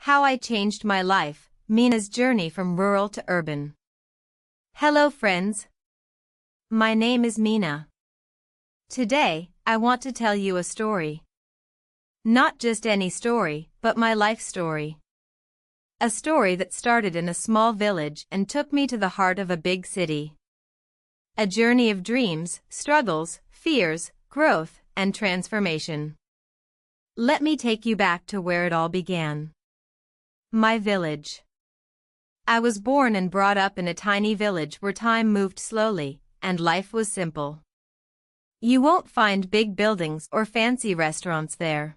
How I Changed My Life, Meena's Journey from Rural to Urban. Hello friends. My name is Meena. Today, I want to tell you a story. Not just any story, but my life story. A story that started in a small village and took me to the heart of a big city. A journey of dreams, struggles, fears, growth, and transformation. Let me take you back to where it all began. My village. I was born and brought up in a tiny village where time moved slowly, and life was simple. You won't find big buildings or fancy restaurants there.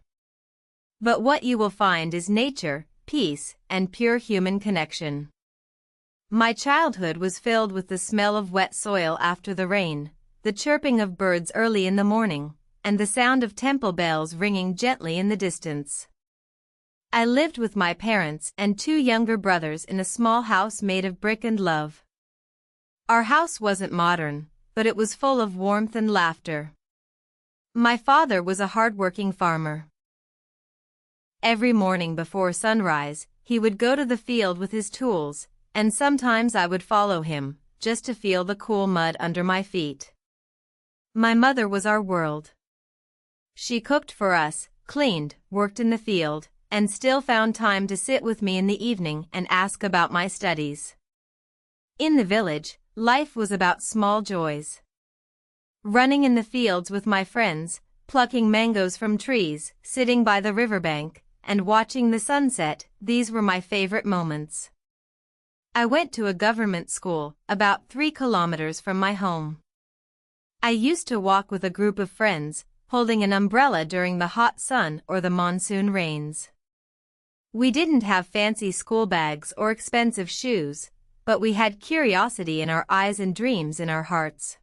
But what you will find is nature, peace, and pure human connection. My childhood was filled with the smell of wet soil after the rain, the chirping of birds early in the morning, and the sound of temple bells ringing gently in the distance. I lived with my parents and two younger brothers in a small house made of brick and love. Our house wasn't modern, but it was full of warmth and laughter. My father was a hard-working farmer. Every morning before sunrise, he would go to the field with his tools, and sometimes I would follow him, just to feel the cool mud under my feet. My mother was our world. She cooked for us, cleaned, worked in the field, and still found time to sit with me in the evening and ask about my studies. In the village, life was about small joys. Running in the fields with my friends, plucking mangoes from trees, sitting by the riverbank, and watching the sunset, these were my favorite moments. I went to a government school, about 3 kilometers from my home. I used to walk with a group of friends, holding an umbrella during the hot sun or the monsoon rains. We didn't have fancy school bags or expensive shoes, but we had curiosity in our eyes and dreams in our hearts.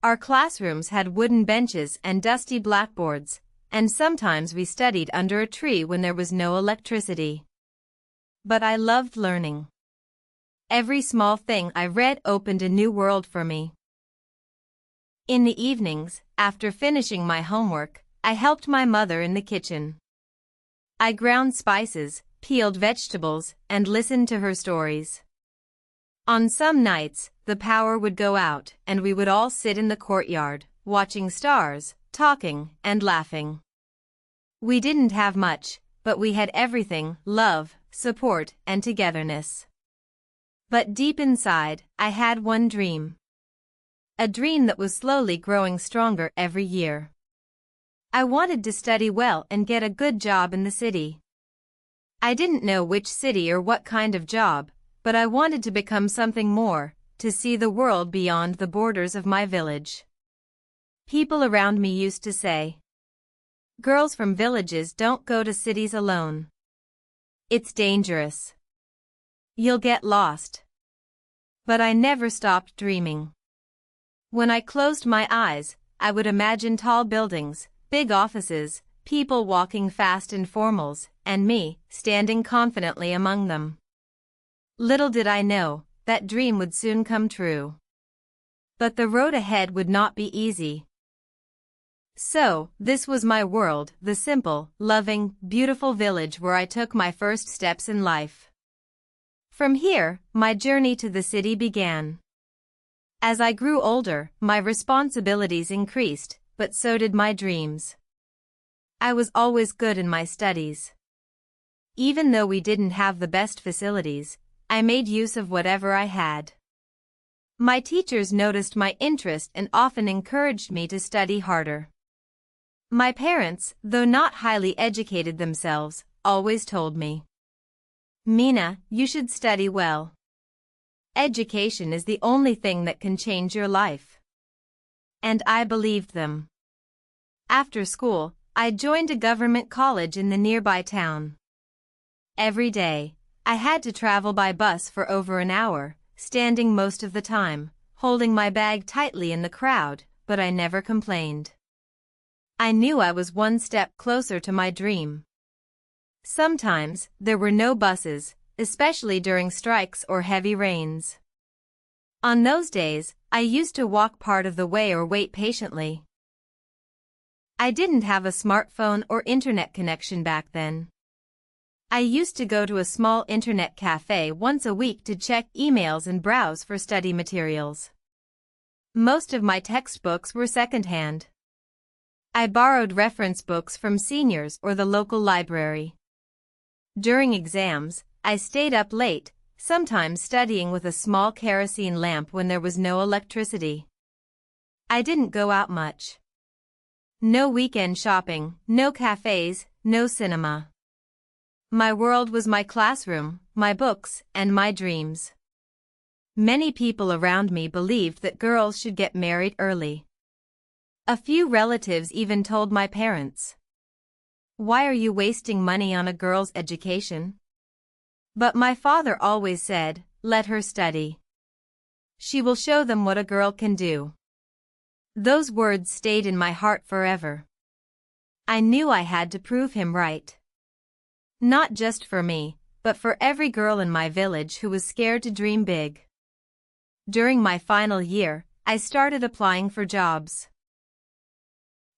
Our classrooms had wooden benches and dusty blackboards, and sometimes we studied under a tree when there was no electricity. But I loved learning. Every small thing I read opened a new world for me. In the evenings, after finishing my homework, I helped my mother in the kitchen. I ground spices, peeled vegetables, and listened to her stories. On some nights, the power would go out and we would all sit in the courtyard, watching stars, talking, and laughing. We didn't have much, but we had everything: love, support, and togetherness. But deep inside, I had one dream. A dream that was slowly growing stronger every year. I wanted to study well and get a good job in the city. I didn't know which city or what kind of job, but I wanted to become something more, to see the world beyond the borders of my village. People around me used to say, "Girls from villages don't go to cities alone. It's dangerous. You'll get lost." But I never stopped dreaming. When I closed my eyes, I would imagine tall buildings, big offices, people walking fast in formals, and me, standing confidently among them. Little did I know, that dream would soon come true. But the road ahead would not be easy. So, this was my world, the simple, loving, beautiful village where I took my first steps in life. From here, my journey to the city began. As I grew older, my responsibilities increased, but so did my dreams. I was always good in my studies. Even though we didn't have the best facilities, I made use of whatever I had. My teachers noticed my interest and often encouraged me to study harder. My parents, though not highly educated themselves, always told me, "Meena, you should study well. Education is the only thing that can change your life." And I believed them. After school, I joined a government college in the nearby town. Every day, I had to travel by bus for over an hour, standing most of the time, holding my bag tightly in the crowd, but I never complained. I knew I was one step closer to my dream. Sometimes, there were no buses, especially during strikes or heavy rains. On those days, I used to walk part of the way or wait patiently. I didn't have a smartphone or internet connection back then. I used to go to a small internet cafe once a week to check emails and browse for study materials. Most of my textbooks were secondhand. I borrowed reference books from seniors or the local library. During exams, I stayed up late, sometimes studying with a small kerosene lamp when there was no electricity. I didn't go out much. No weekend shopping, no cafes, no cinema. My world was my classroom, my books, and my dreams. Many people around me believed that girls should get married early. A few relatives even told my parents, "Why are you wasting money on a girl's education?" But my father always said, "Let her study. She will show them what a girl can do." Those words stayed in my heart forever. I knew I had to prove him right. Not just for me, but for every girl in my village who was scared to dream big. During my final year, I started applying for jobs.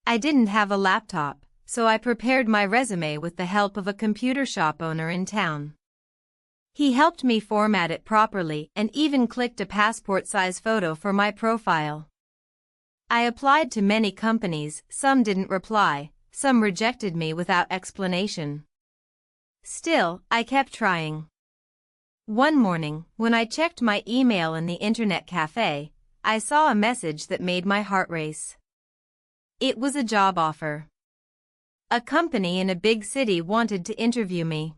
I didn't have a laptop, so I prepared my resume with the help of a computer shop owner in town. He helped me format it properly and even clicked a passport-size photo for my profile. I applied to many companies, some didn't reply, some rejected me without explanation. Still, I kept trying. One morning, when I checked my email in the internet cafe, I saw a message that made my heart race. It was a job offer. A company in a big city wanted to interview me.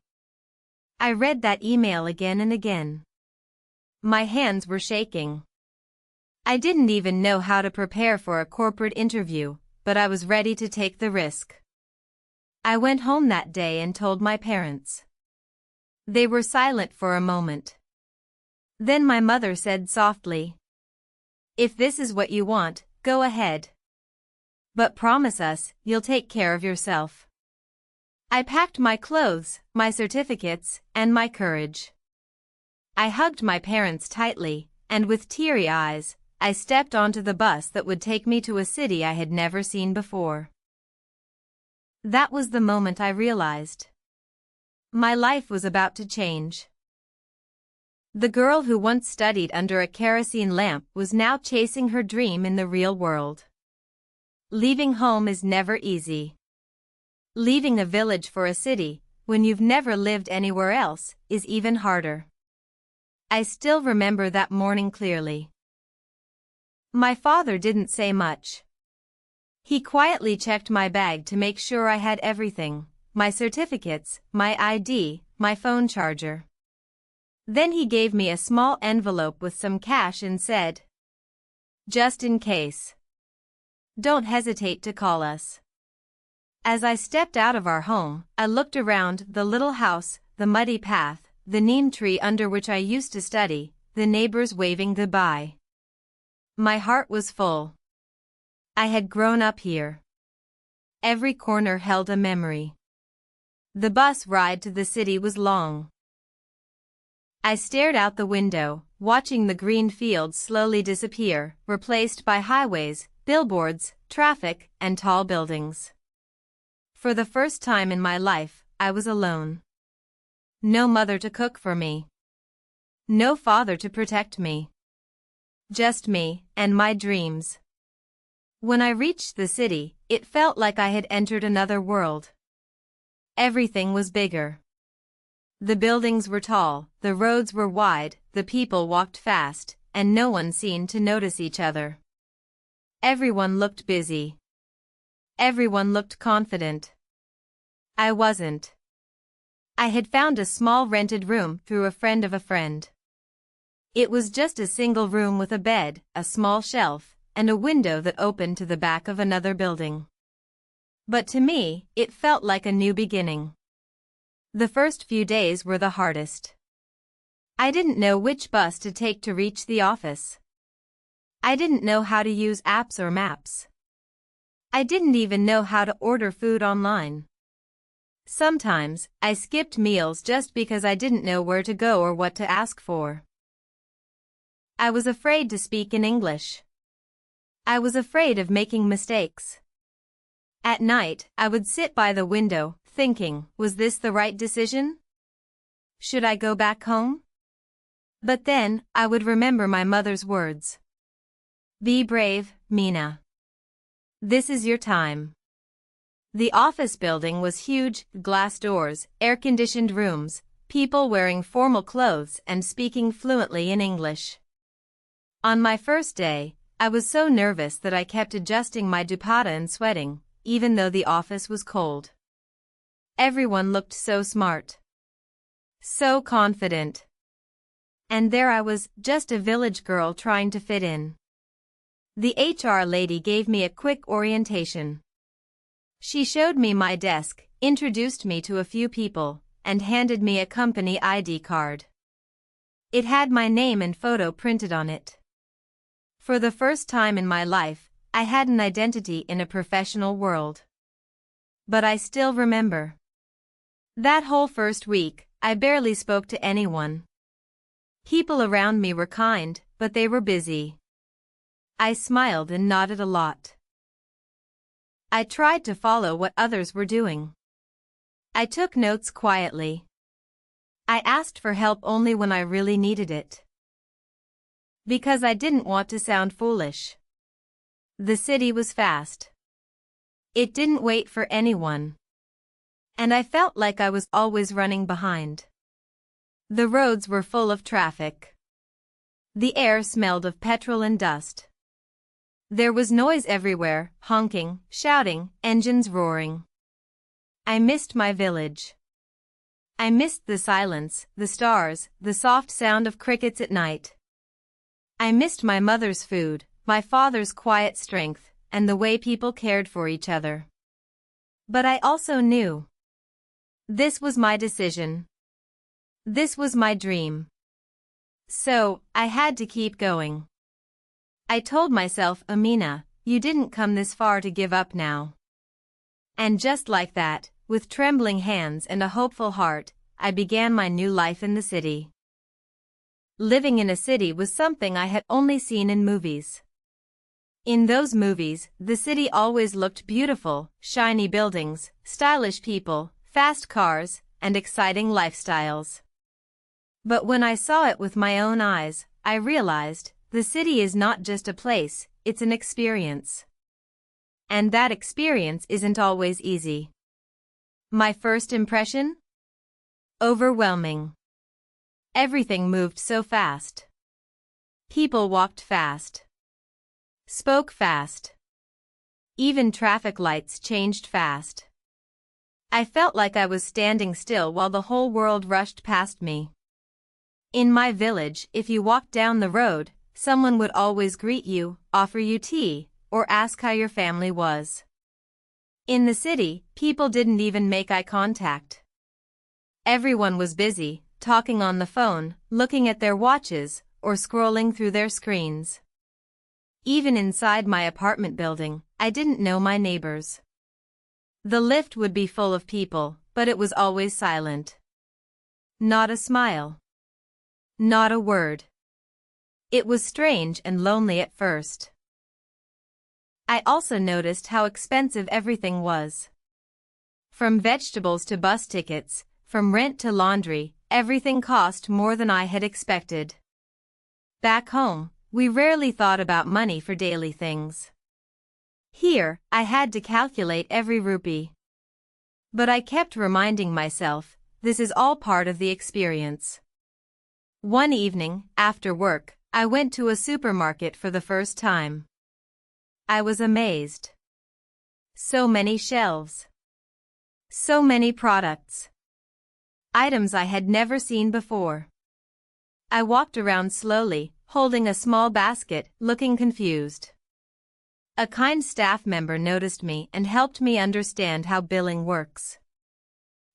I read that email again and again. My hands were shaking. I didn't even know how to prepare for a corporate interview, but I was ready to take the risk. I went home that day and told my parents. They were silent for a moment. Then my mother said softly, "If this is what you want, go ahead. But promise us, you'll take care of yourself." I packed my clothes, my certificates, and my courage. I hugged my parents tightly, and with teary eyes, I stepped onto the bus that would take me to a city I had never seen before. That was the moment I realized my life was about to change. The girl who once studied under a kerosene lamp was now chasing her dream in the real world. Leaving home is never easy. Leaving a village for a city, when you've never lived anywhere else, is even harder. I still remember that morning clearly. My father didn't say much. He quietly checked my bag to make sure I had everything, my certificates, my ID, my phone charger. Then he gave me a small envelope with some cash and said, "Just in case. Don't hesitate to call us." As I stepped out of our home, I looked around the little house, the muddy path, the neem tree under which I used to study, the neighbors waving goodbye. My heart was full. I had grown up here. Every corner held a memory. The bus ride to the city was long. I stared out the window, watching the green fields slowly disappear, replaced by highways, billboards, traffic, and tall buildings. For the first time in my life, I was alone. No mother to cook for me. No father to protect me. Just me and my dreams. When I reached the city, it felt like I had entered another world. Everything was bigger. The buildings were tall, the roads were wide, the people walked fast, and no one seemed to notice each other. Everyone looked busy. Everyone looked confident. I wasn't. I had found a small rented room through a friend of a friend. It was just a single room with a bed, a small shelf, and a window that opened to the back of another building. But to me, it felt like a new beginning. The first few days were the hardest. I didn't know which bus to take to reach the office. I didn't know how to use apps or maps. I didn't even know how to order food online. Sometimes, I skipped meals just because I didn't know where to go or what to ask for. I was afraid to speak in English. I was afraid of making mistakes. At night, I would sit by the window, thinking, was this the right decision? Should I go back home? But then, I would remember my mother's words. Be brave, Meena. This is your time. The office building was huge, glass doors, air-conditioned rooms, people wearing formal clothes and speaking fluently in English. On my first day, I was so nervous that I kept adjusting my dupatta and sweating, even though the office was cold. Everyone looked so smart. So confident. And there I was, just a village girl trying to fit in. The HR lady gave me a quick orientation. She showed me my desk, introduced me to a few people, and handed me a company ID card. It had my name and photo printed on it. For the first time in my life, I had an identity in a professional world. But I still remember. That whole first week, I barely spoke to anyone. People around me were kind, but they were busy. I smiled and nodded a lot. I tried to follow what others were doing. I took notes quietly. I asked for help only when I really needed it. Because I didn't want to sound foolish. The city was fast. It didn't wait for anyone. And I felt like I was always running behind. The roads were full of traffic. The air smelled of petrol and dust. There was noise everywhere, honking, shouting, engines roaring. I missed my village. I missed the silence, the stars, the soft sound of crickets at night. I missed my mother's food, my father's quiet strength, and the way people cared for each other. But I also knew. This was my decision. This was my dream. So, I had to keep going. I told myself, Meena, you didn't come this far to give up now. And just like that, with trembling hands and a hopeful heart, I began my new life in the city. Living in a city was something I had only seen in movies. In those movies, the city always looked beautiful, shiny buildings, stylish people, fast cars, and exciting lifestyles. But when I saw it with my own eyes, I realized, the city is not just a place, it's an experience. And that experience isn't always easy. My first impression? Overwhelming. Everything moved so fast. People walked fast. Spoke fast. Even traffic lights changed fast. I felt like I was standing still while the whole world rushed past me. In my village, if you walked down the road, someone would always greet you, offer you tea, or ask how your family was. In the city, people didn't even make eye contact. Everyone was busy, talking on the phone, looking at their watches, or scrolling through their screens. Even inside my apartment building, I didn't know my neighbors. The lift would be full of people, but it was always silent. Not a smile. Not a word. It was strange and lonely at first. I also noticed how expensive everything was. From vegetables to bus tickets, from rent to laundry, everything cost more than I had expected. Back home, we rarely thought about money for daily things. Here, I had to calculate every rupee. But I kept reminding myself, this is all part of the experience. One evening, after work, I went to a supermarket for the first time. I was amazed. So many shelves. So many products. Items I had never seen before. I walked around slowly, holding a small basket, looking confused. A kind staff member noticed me and helped me understand how billing works.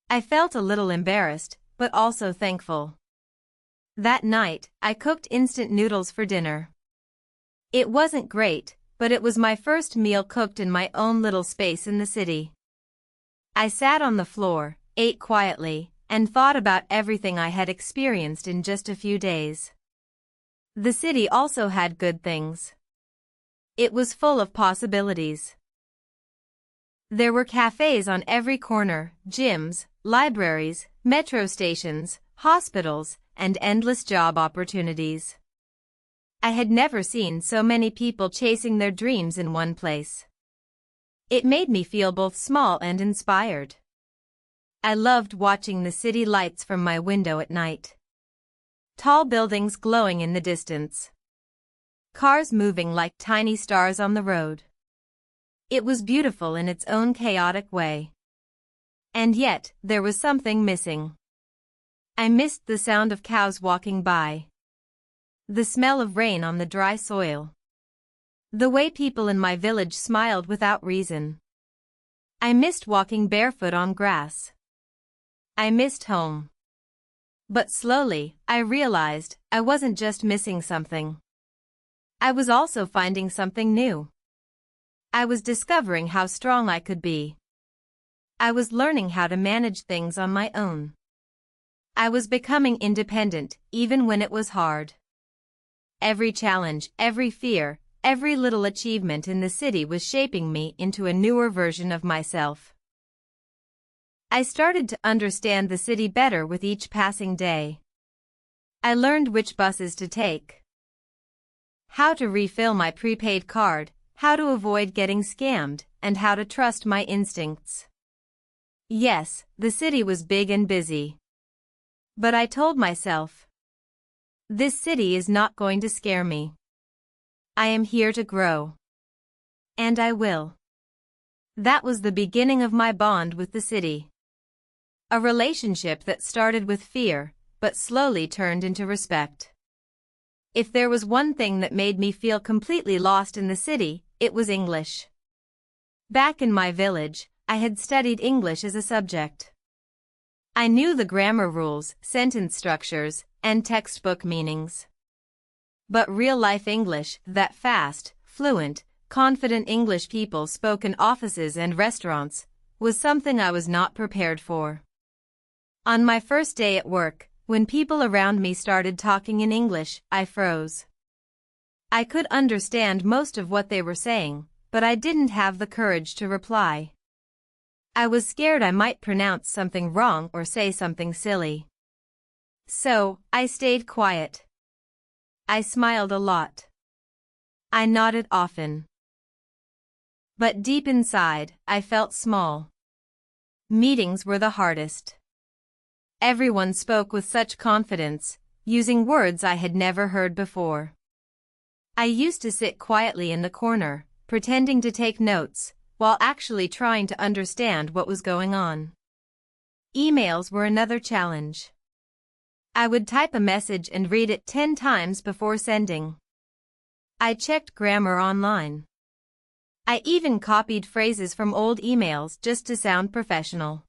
I felt a little embarrassed, but also thankful. That night, I cooked instant noodles for dinner. It wasn't great, but it was my first meal cooked in my own little space in the city. I sat on the floor, ate quietly, and thought about everything I had experienced in just a few days. The city also had good things. It was full of possibilities. There were cafes on every corner, gyms, libraries, metro stations, hospitals, and endless job opportunities. I had never seen so many people chasing their dreams in one place. It made me feel both small and inspired. I loved watching the city lights from my window at night. Tall buildings glowing in the distance. Cars moving like tiny stars on the road. It was beautiful in its own chaotic way. And yet, there was something missing. I missed the sound of cows walking by. The smell of rain on the dry soil. The way people in my village smiled without reason. I missed walking barefoot on grass. I missed home. But slowly, I realized I wasn't just missing something. I was also finding something new. I was discovering how strong I could be. I was learning how to manage things on my own. I was becoming independent, even when it was hard. Every challenge, every fear, every little achievement in the city was shaping me into a newer version of myself. I started to understand the city better with each passing day. I learned which buses to take, how to refill my prepaid card, how to avoid getting scammed, and how to trust my instincts. Yes, the city was big and busy. But I told myself, this city is not going to scare me. I am here to grow. And I will. That was the beginning of my bond with the city. A relationship that started with fear, but slowly turned into respect. If there was one thing that made me feel completely lost in the city, it was English. Back in my village, I had studied English as a subject. I knew the grammar rules, sentence structures, and textbook meanings. But real-life English, that fast, fluent, confident English people spoke in offices and restaurants, was something I was not prepared for. On my first day at work, when people around me started talking in English, I froze. I could understand most of what they were saying, but I didn't have the courage to reply. I was scared I might pronounce something wrong or say something silly. So, I stayed quiet. I smiled a lot. I nodded often. But deep inside, I felt small. Meetings were the hardest. Everyone spoke with such confidence, using words I had never heard before. I used to sit quietly in the corner, pretending to take notes, while actually trying to understand what was going on. Emails were another challenge. I would type a message and read it 10 times before sending. I checked grammar online. I even copied phrases from old emails just to sound professional.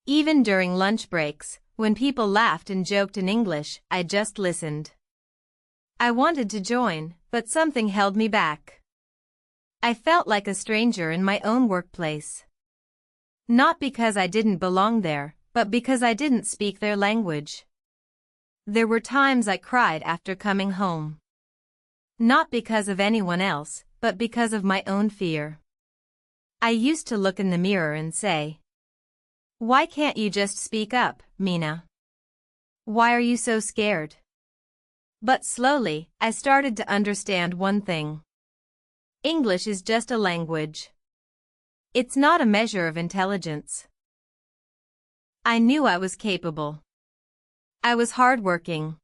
Even during lunch breaks, when people laughed and joked in English, I just listened. I wanted to join, but something held me back. I felt like a stranger in my own workplace. Not because I didn't belong there, but because I didn't speak their language. There were times I cried after coming home. Not because of anyone else, but because of my own fear. I used to look in the mirror and say, "Why can't you just speak up, Meena? Why are you so scared?" But slowly, I started to understand one thing. English is just a language. It's not a measure of intelligence. I knew I was capable. I was hardworking.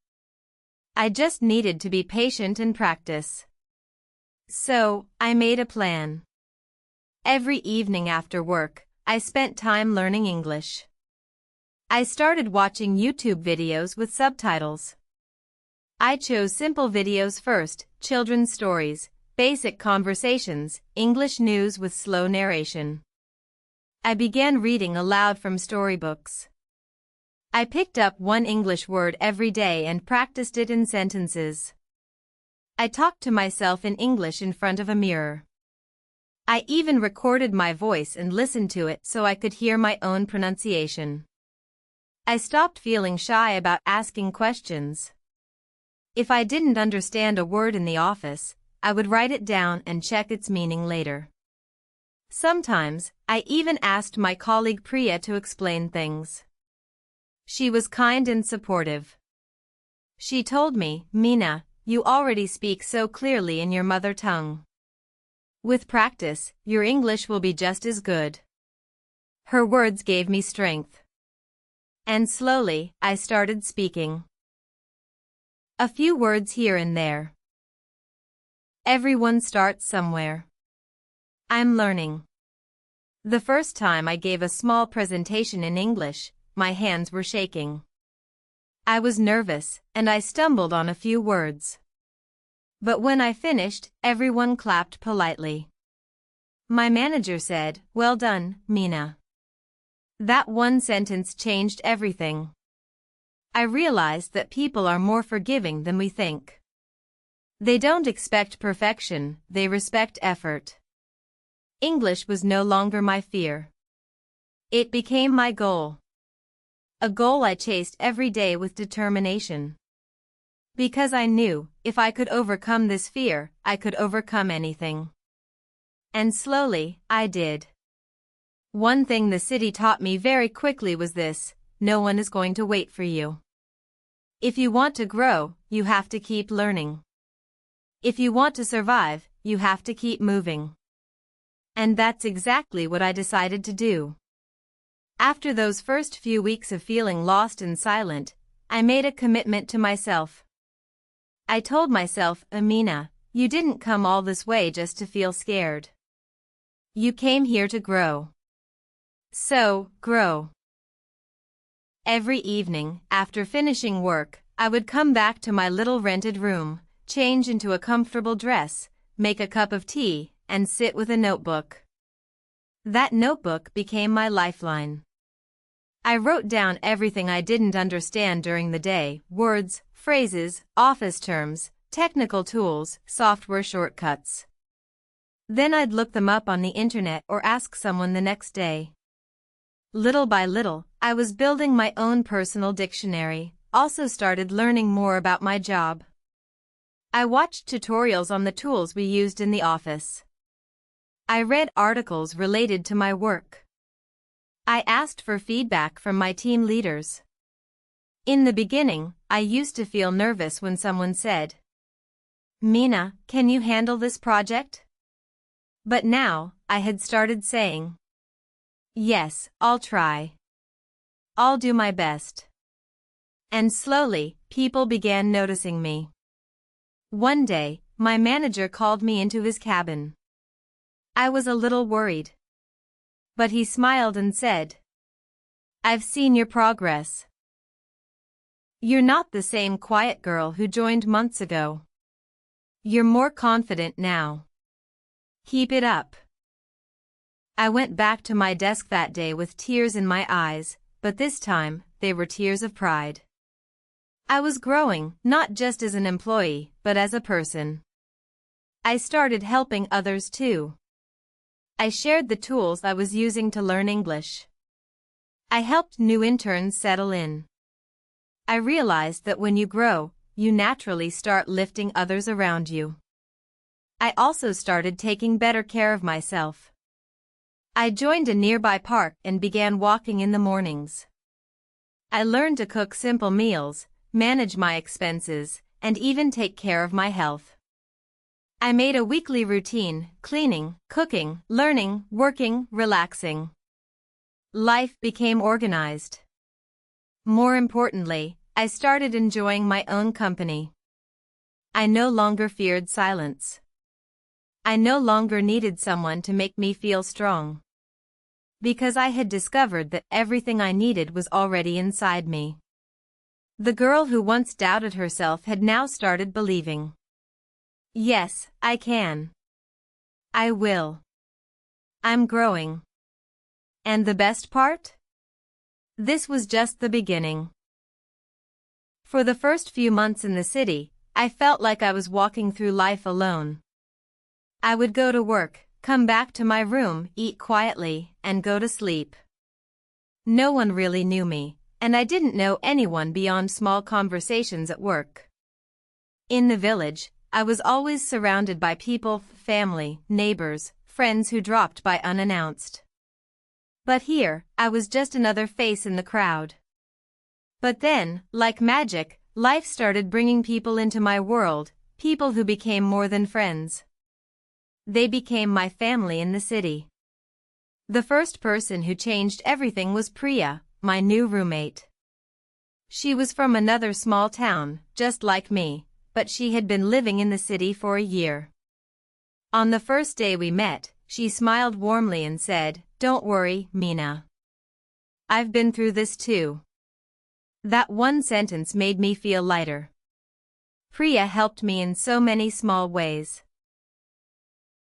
I just needed to be patient and practice. So, I made a plan. Every evening after work, I spent time learning English. I started watching YouTube videos with subtitles. I chose simple videos first, children's stories, basic conversations, English news with slow narration. I began reading aloud from storybooks. I picked up one English word every day and practiced it in sentences. I talked to myself in English in front of a mirror. I even recorded my voice and listened to it so I could hear my own pronunciation. I stopped feeling shy about asking questions. If I didn't understand a word in the office, I would write it down and check its meaning later. Sometimes, I even asked my colleague Priya to explain things. She was kind and supportive. She told me, "Meena, you already speak so clearly in your mother tongue. With practice, your English will be just as good." Her words gave me strength. And slowly, I started speaking. A few words here and there. Everyone starts somewhere. I'm learning. The first time I gave a small presentation in English, my hands were shaking. I was nervous, and I stumbled on a few words. But when I finished, everyone clapped politely. My manager said, "Well done, Meena." That one sentence changed everything. I realized that people are more forgiving than we think. They don't expect perfection, they respect effort. English was no longer my fear. It became my goal. A goal I chased every day with determination. Because I knew, if I could overcome this fear, I could overcome anything. And slowly, I did. One thing the city taught me very quickly was this: no one is going to wait for you. If you want to grow, you have to keep learning. If you want to survive, you have to keep moving. And that's exactly what I decided to do. After those first few weeks of feeling lost and silent, I made a commitment to myself. I told myself, "Meena, you didn't come all this way just to feel scared. You came here to grow. So, grow." Every evening, after finishing work, I would come back to my little rented room, change into a comfortable dress, make a cup of tea, and sit with a notebook. That notebook became my lifeline. I wrote down everything I didn't understand during the day: words, phrases, office terms, technical tools, software shortcuts. Then I'd look them up on the internet or ask someone the next day. Little by little, I was building my own personal dictionary, also started learning more about my job. I watched tutorials on the tools we used in the office. I read articles related to my work. I asked for feedback from my team leaders. In the beginning, I used to feel nervous when someone said, "Meena, can you handle this project?" But now, I had started saying, "Yes, I'll try. I'll do my best." And slowly, people began noticing me. One day, my manager called me into his cabin. I was a little worried. But he smiled and said, "I've seen your progress. You're not the same quiet girl who joined months ago. You're more confident now. Keep it up." I went back to my desk that day with tears in my eyes, but this time, they were tears of pride. I was growing, not just as an employee, but as a person. I started helping others too. I shared the tools I was using to learn English. I helped new interns settle in. I realized that when you grow, you naturally start lifting others around you. I also started taking better care of myself. I joined a nearby park and began walking in the mornings. I learned to cook simple meals, manage my expenses, and even take care of my health. I made a weekly routine: cleaning, cooking, learning, working, relaxing. Life became organized. More importantly, I started enjoying my own company. I no longer feared silence. I no longer needed someone to make me feel strong. Because I had discovered that everything I needed was already inside me. The girl who once doubted herself had now started believing. Yes, I can. I will. I'm growing. And the best part? This was just the beginning. For the first few months in the city, I felt like I was walking through life alone. I would go to work, come back to my room, eat quietly, and go to sleep. No one really knew me, and I didn't know anyone beyond small conversations at work. In the village, I was always surrounded by people, family, neighbors, friends who dropped by unannounced. But here, I was just another face in the crowd. But then, like magic, life started bringing people into my world, people who became more than friends. They became my family in the city. The first person who changed everything was Priya, my new roommate. She was from another small town, just like me, but she had been living in the city for a year. On the first day we met, she smiled warmly and said, "Don't worry, Meena. I've been through this too." That one sentence made me feel lighter. Priya helped me in so many small ways.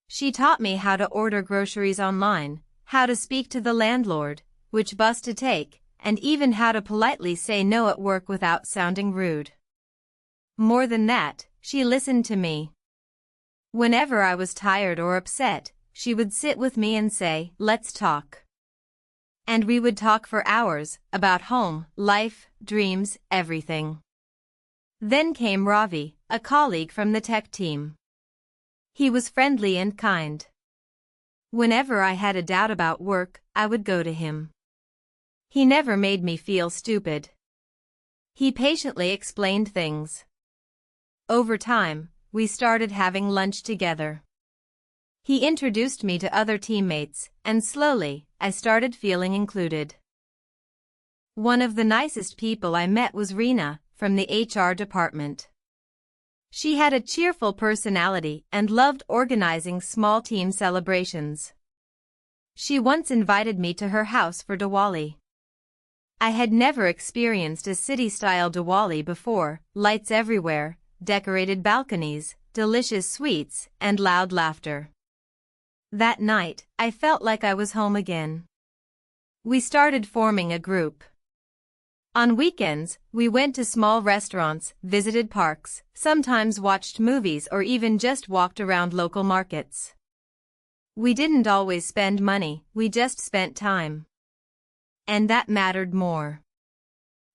She taught me how to order groceries online, how to speak to the landlord, which bus to take, and even how to politely say no at work without sounding rude. More than that, she listened to me. Whenever I was tired or upset, she would sit with me and say, "Let's talk." And we would talk for hours, about home, life, dreams, everything. Then came Ravi, a colleague from the tech team. He was friendly and kind. Whenever I had a doubt about work, I would go to him. He never made me feel stupid. He patiently explained things. Over time, we started having lunch together. He introduced me to other teammates, and slowly, I started feeling included. One of the nicest people I met was Reena, from the HR department. She had a cheerful personality and loved organizing small team celebrations. She once invited me to her house for Diwali. I had never experienced a city-style Diwali before, lights everywhere, decorated balconies, delicious sweets, and loud laughter. That night, I felt like I was home again. We started forming a group. On weekends, we went to small restaurants, visited parks, sometimes watched movies or even just walked around local markets. We didn't always spend money, we just spent time. And that mattered more.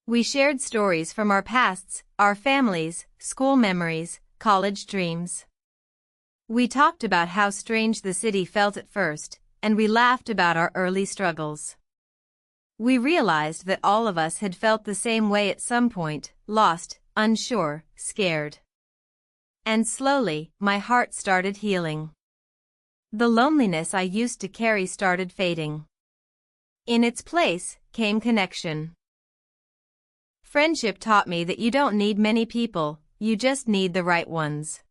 We shared stories from our pasts, our families, school memories, college dreams. We talked about how strange the city felt at first, and we laughed about our early struggles. We realized that all of us had felt the same way at some point, lost, unsure, scared. And slowly, my heart started healing. The loneliness I used to carry started fading. In its place, came connection. Friendship taught me that you don't need many people, you just need the right ones.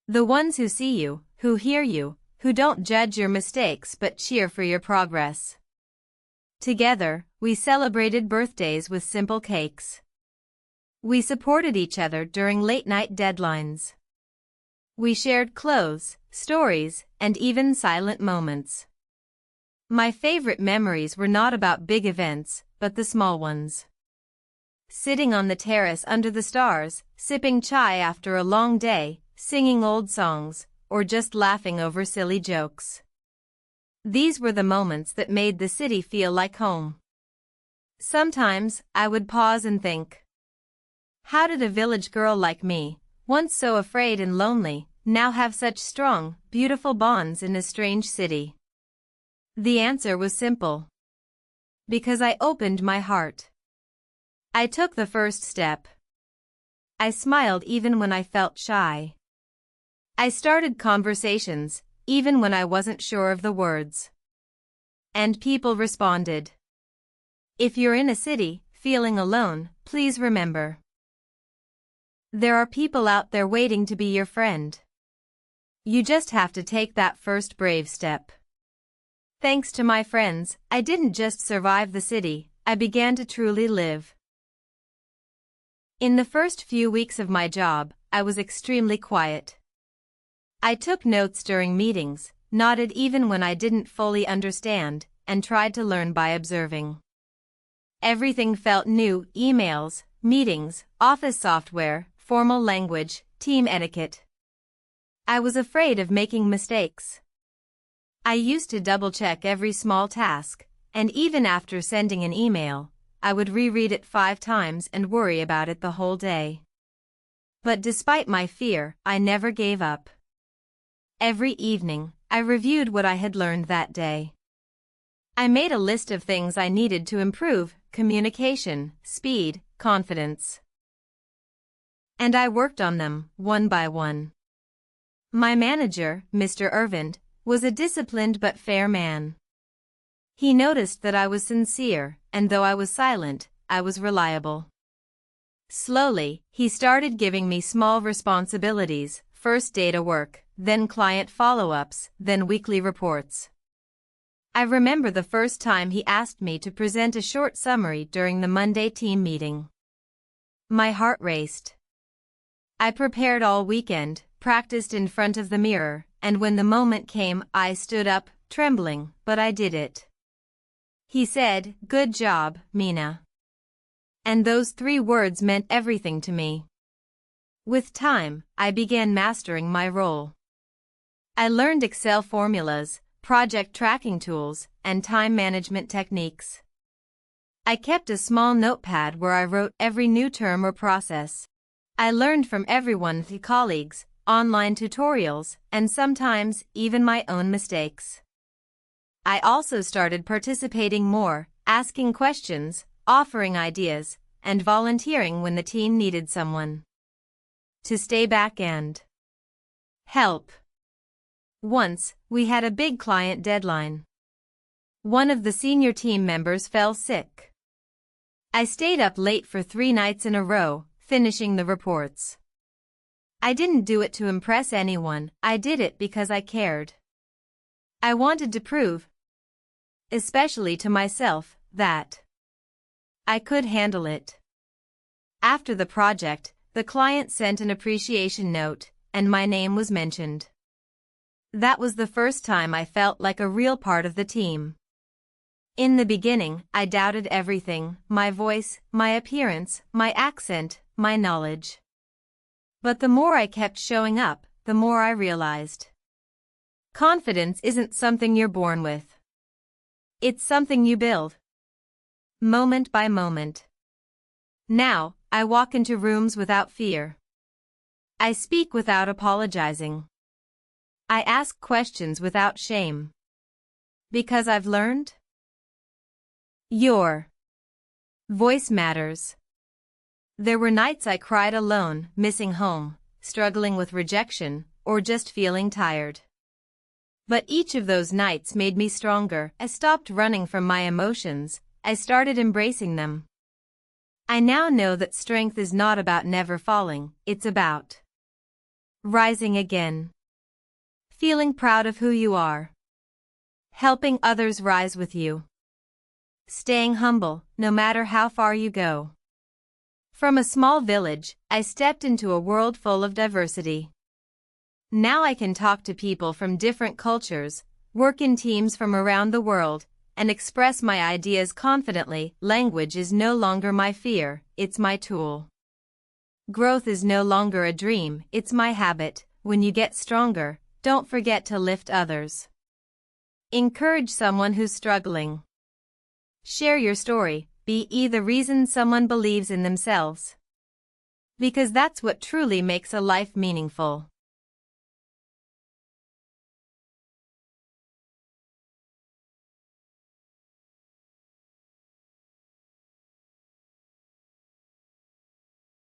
The ones who see you, who hear you, who don't judge your mistakes but cheer for your progress. Together, we celebrated birthdays with simple cakes. We supported each other during late-night deadlines. We shared clothes, stories, and even silent moments. My favorite memories were not about big events, but the small ones. Sitting on the terrace under the stars, sipping chai after a long day, singing old songs, or just laughing over silly jokes. These were the moments that made the city feel like home. Sometimes, I would pause and think. How did a village girl like me, once so afraid and lonely, now have such strong, beautiful bonds in a strange city? The answer was simple. Because I opened my heart. I took the first step. I smiled even when I felt shy. I started conversations, even when I wasn't sure of the words. And people responded. If you're in a city, feeling alone, please remember. There are people out there waiting to be your friend. You just have to take that first brave step. Thanks to my friends, I didn't just survive the city, I began to truly live. In the first few weeks of my job, I was extremely quiet. I took notes during meetings, nodded even when I didn't fully understand, and tried to learn by observing. Everything felt new: emails, meetings, office software, formal language, team etiquette. I was afraid of making mistakes. I used to double-check every small task, and even after sending an email, I would reread it 5 times and worry about it the whole day. But despite my fear, I never gave up. Every evening, I reviewed what I had learned that day. I made a list of things I needed to improve, communication, speed, confidence. And I worked on them, one by one. My manager, Mr. Irvind, was a disciplined but fair man. He noticed that I was sincere, and though I was silent, I was reliable. Slowly, he started giving me small responsibilities, first data work, then client follow-ups, then weekly reports. I remember the first time he asked me to present a short summary during the Monday team meeting. My heart raced. I prepared all weekend, practiced in front of the mirror, and when the moment came, I stood up, trembling, but I did it. He said, "Good job, Meena." And those 3 words meant everything to me. With time, I began mastering my role. I learned Excel formulas, project tracking tools, and time management techniques. I kept a small notepad where I wrote every new term or process. I learned from everyone, the colleagues, online tutorials, and sometimes even my own mistakes. I also started participating more, asking questions, offering ideas, and volunteering when the team needed someone to stay back and help. Once, we had a big client deadline. One of the senior team members fell sick. I stayed up late for 3 nights in a row, finishing the reports. I didn't do it to impress anyone, I did it because I cared. I wanted to prove, especially to myself, that I could handle it. After the project, the client sent an appreciation note, and my name was mentioned. That was the first time I felt like a real part of the team. In the beginning, I doubted everything, my voice, my appearance, my accent, my knowledge. But the more I kept showing up, the more I realized. Confidence isn't something you're born with. It's something you build. Moment by moment. Now, I walk into rooms without fear. I speak without apologizing. I ask questions without shame. Because I've learned. Your voice matters. There were nights I cried alone, missing home, struggling with rejection, or just feeling tired. But each of those nights made me stronger. I stopped running from my emotions, I started embracing them. I now know that strength is not about never falling, it's about rising again. Feeling proud of who you are. Helping others rise with you. Staying humble, no matter how far you go. From a small village, I stepped into a world full of diversity. Now I can talk to people from different cultures, work in teams from around the world, and express my ideas confidently. Language is no longer my fear, it's my tool. Growth is no longer a dream, it's my habit. When you get stronger, don't forget to lift others. Encourage someone who's struggling. Share your story, be the reason someone believes in themselves. Because that's what truly makes a life meaningful.